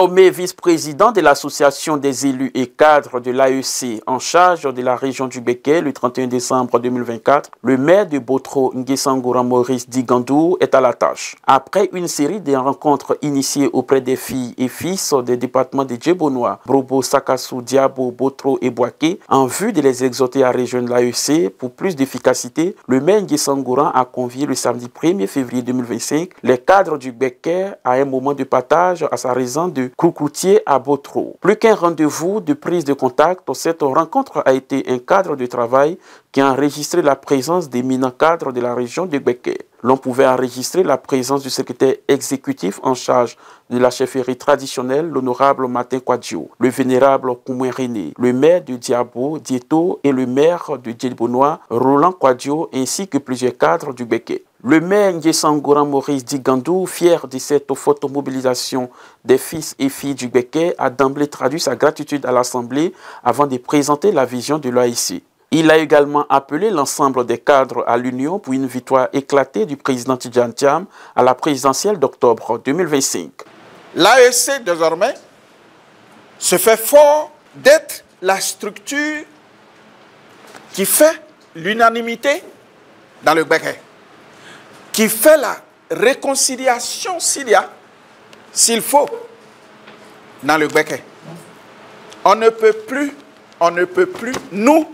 Nommé vice-président de l'association des élus et cadres de l'AEC en charge de la région du Béquet le 31 décembre 2024, le maire de Botro, Nguessan Maurice Digandou, est à la tâche. Après une série de rencontres initiées auprès des filles et fils des départements de Djebonois, Brobo, Sakassou, Diabo, Botro et Boaké, en vue de les exhorter à rejoindre l'AEC pour plus d'efficacité, le maire Nguessan a convié le samedi 1er février 2025 les cadres du Béquet à un moment de partage à sa résidence de Kroukoutier à Botro. Plus qu'un rendez-vous de prise de contact, cette rencontre a été un cadre de travail qui a enregistré la présence d'éminents cadres de la région de Béquet. L'on pouvait enregistrer la présence du secrétaire exécutif en charge de la chefferie traditionnelle, l'honorable Martin Kwadjo, le vénérable Koumoué René, le maire de Diabo, Dieto et le maire de Djebonois, Roland Kwadjo, ainsi que plusieurs cadres du Béquet. Le maire Nguessan Maurice Digandou, fier de cette forte mobilisation des fils et filles du Béquet, a d'emblée traduit sa gratitude à l'Assemblée avant de présenter la vision de l'AEC. Il a également appelé l'ensemble des cadres à l'union pour une victoire éclatée du président Tidjane Thiam à la présidentielle d'octobre 2025. L'AEC, désormais, se fait fort d'être la structure qui fait l'unanimité dans le Béquet, qui fait la réconciliation s'il faut, dans le Béquet. On ne peut plus, nous,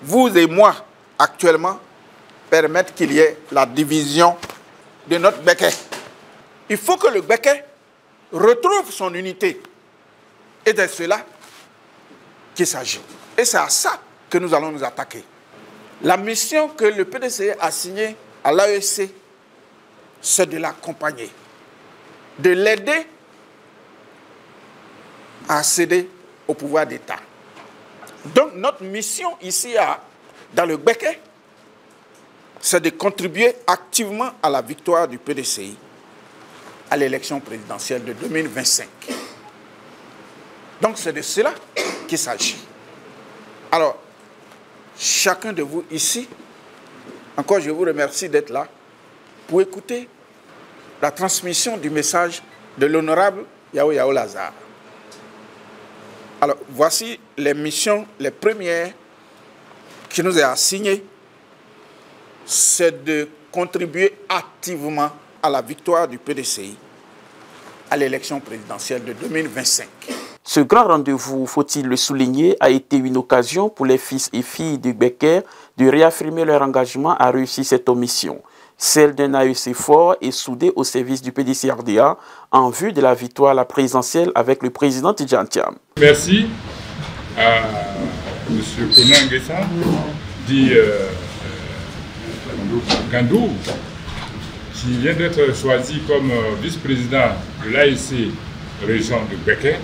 vous et moi, actuellement, permettre qu'il y ait la division de notre Béquet. Il faut que le Béquet retrouve son unité. Et de cela qu'il s'agit. Et c'est à ça que nous allons nous attaquer. La mission que le PDC a signée à l'AEC, c'est de l'accompagner, de l'aider à accéder au pouvoir d'État. Donc notre mission ici dans le Béquet, c'est de contribuer activement à la victoire du PDCI à l'élection présidentielle de 2025. Donc c'est de cela qu'il s'agit. Alors, chacun de vous ici, encore je vous remercie d'être là pour écouter la transmission du message de l'honorable Yao Yao Lazare. Alors, voici les missions, les premières qui nous est assignées, c'est de contribuer activement à la victoire du PDCI à l'élection présidentielle de 2025. Ce grand rendez-vous, faut-il le souligner, a été une occasion pour les fils et filles du Béquet de réaffirmer leur engagement à réussir cette mission, celle d'un AEC fort et soudé au service du PDC-RDA en vue de la victoire à la présidentielle avec le président Tidjane Thiam. Merci à M. Konan Nguessan, dit Gandou, qui vient d'être choisi comme vice-président de l'AEC région de Béquet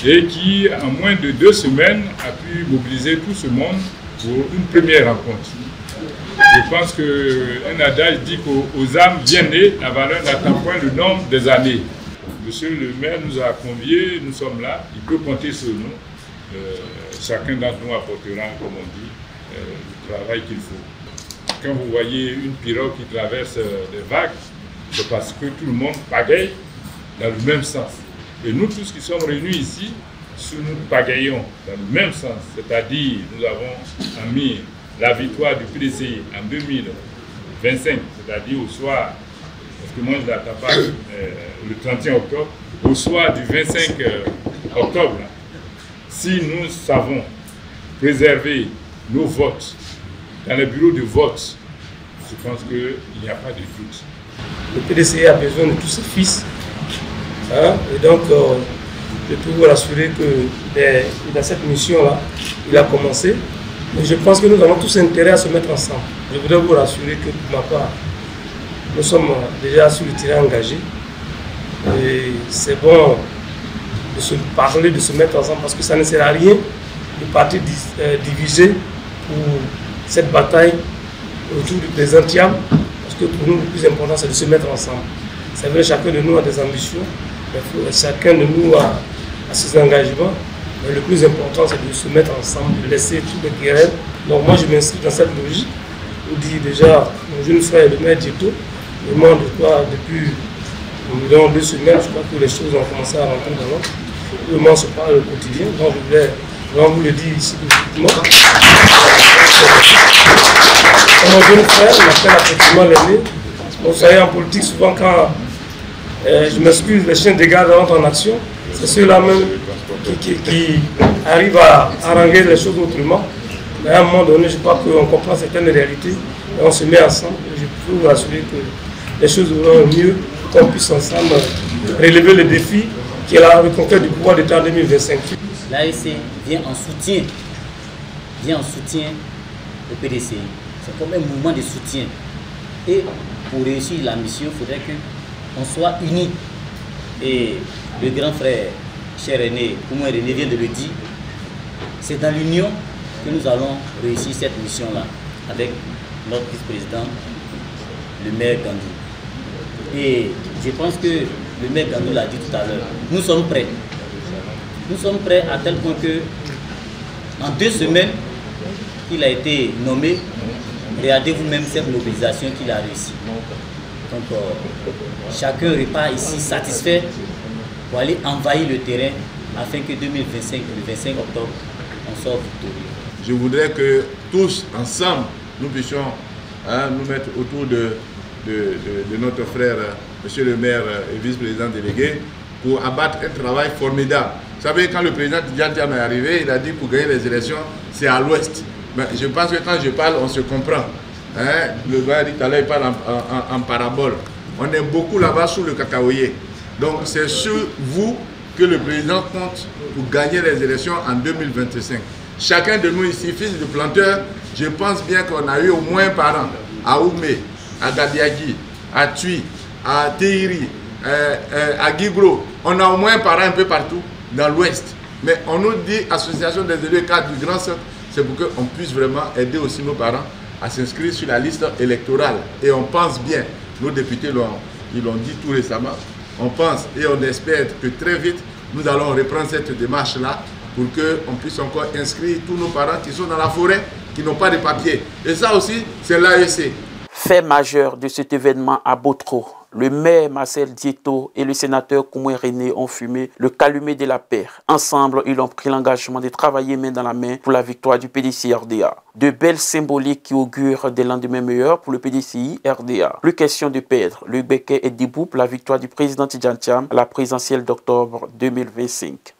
et qui, en moins de 2 semaines, a pu mobiliser tout ce monde pour une première rencontre. Je pense qu'un adage dit qu'aux âmes bien nées, la valeur n'atteint point le nombre des années. Monsieur le maire nous a conviés, nous sommes là, il peut compter sur nous. Chacun d'entre nous apportera, comme on dit, le travail qu'il faut. Quand vous voyez une pirogue qui traverse des vagues, c'est parce que tout le monde pagaille dans le même sens. Et nous tous qui sommes réunis ici, nous pagaillons dans le même sens, c'est-à-dire nous avons mis la victoire du PDCI en 2025, c'est-à-dire au soir, parce que moi je n'attends pas le 31 octobre, au soir du 25 octobre, si nous savons préserver nos votes dans les bureaux de vote, je pense qu'il n'y a pas de doute. Le PDCI a besoin de tous ses fils, et donc je peux vous rassurer que dans cette mission-là, il a commencé. Mais je pense que nous avons tous intérêt à se mettre ensemble. Je voudrais vous rassurer que pour ma part, nous sommes déjà sur le terrain engagé. Et c'est bon de se parler, de se mettre ensemble, parce que ça ne sert à rien de partir diviser pour cette bataille autour du président Thiam, parce que pour nous, le plus important, c'est de se mettre ensemble. C'est vrai, chacun de nous a des ambitions, chacun de nous a ses engagements. Mais le plus important, c'est de se mettre ensemble, de laisser toutes les querelles. Donc moi, je m'inscris dans cette logique. Je dis déjà, mon jeune frère, le maire Dieto, demande quoi depuis Dans 2 semaines, je crois que les choses ont commencé à rentrer dans l'ordre. Moi, c'est pas le quotidien, donc je voulais vous le dire ici publiquement. Mon jeune frère m'appelle effectivement l'aîné. Vous savez, en politique, souvent quand je m'excuse, les chiens de garde entrent en action, c'est ceux-là même qui arrivent à arranger les choses autrement. Mais à un moment donné, je crois qu'on comprend certaines réalités et on se met ensemble. Je peux vous assurer que les choses auront mieux, qu'on puisse ensemble relever le défi qui est la reconquête du pouvoir d'État en 2025. L'AEC vient en soutien au PDCI. C'est comme un mouvement de soutien. Et pour réussir la mission, il faudrait qu'on soit unis. Et le grand frère, cher René, Koumou René vient de le dire, c'est dans l'union que nous allons réussir cette mission-là, avec notre vice-président, le maire Gandou. Et je pense que le maire Gandou l'a dit tout à l'heure, nous sommes prêts. Nous sommes prêts à tel point que, en 2 semaines qu'il a été nommé, regardez vous-même cette mobilisation qu'il a réussi. Donc, chacun repart ici satisfait pour aller envahir le terrain afin que 2025, le 25 octobre, on sorte victorieux. Je voudrais que tous, ensemble, nous puissions nous mettre autour de notre frère, monsieur le maire et vice-président délégué, pour abattre un travail formidable. Vous savez, quand le président Tidjane est arrivé, il a dit pour gagner les élections, c'est à l'ouest. Mais je pense que quand je parle, on se comprend. Le gars dit tout à l'heure, il parle en parabole. On est beaucoup là-bas sous le cacaoyer. Donc c'est sur vous que le président compte pour gagner les élections en 2025. Chacun de nous ici, fils de planteur, je pense bien qu'on a eu au moins par an à Oumé, à Gadiagi, à Tui, à Teiri, à Guigro. On a au moins par an un peu partout dans l'ouest. Mais on nous dit, association des élus cadres du Grand Centre, c'est pour qu'on puisse vraiment aider aussi nos parents à s'inscrire sur la liste électorale. Et on pense bien, nos députés ils l'ont dit tout récemment, on pense et on espère que très vite, nous allons reprendre cette démarche-là pour qu'on puisse encore inscrire tous nos parents qui sont dans la forêt, qui n'ont pas de papier. Et ça aussi, c'est l'AEC. Fait majeur de cet événement à Botro, le maire Marcel Dieto et le sénateur Koumou René ont fumé le calumet de la paix. Ensemble, ils ont pris l'engagement de travailler main dans la main pour la victoire du PDCI-RDA. De belles symboliques qui augurent des lendemains meilleurs pour le PDCI-RDA. Plus question de perdre. Le Béquet est debout pour la victoire du président Tidjane Thiam à la présidentielle d'octobre 2025.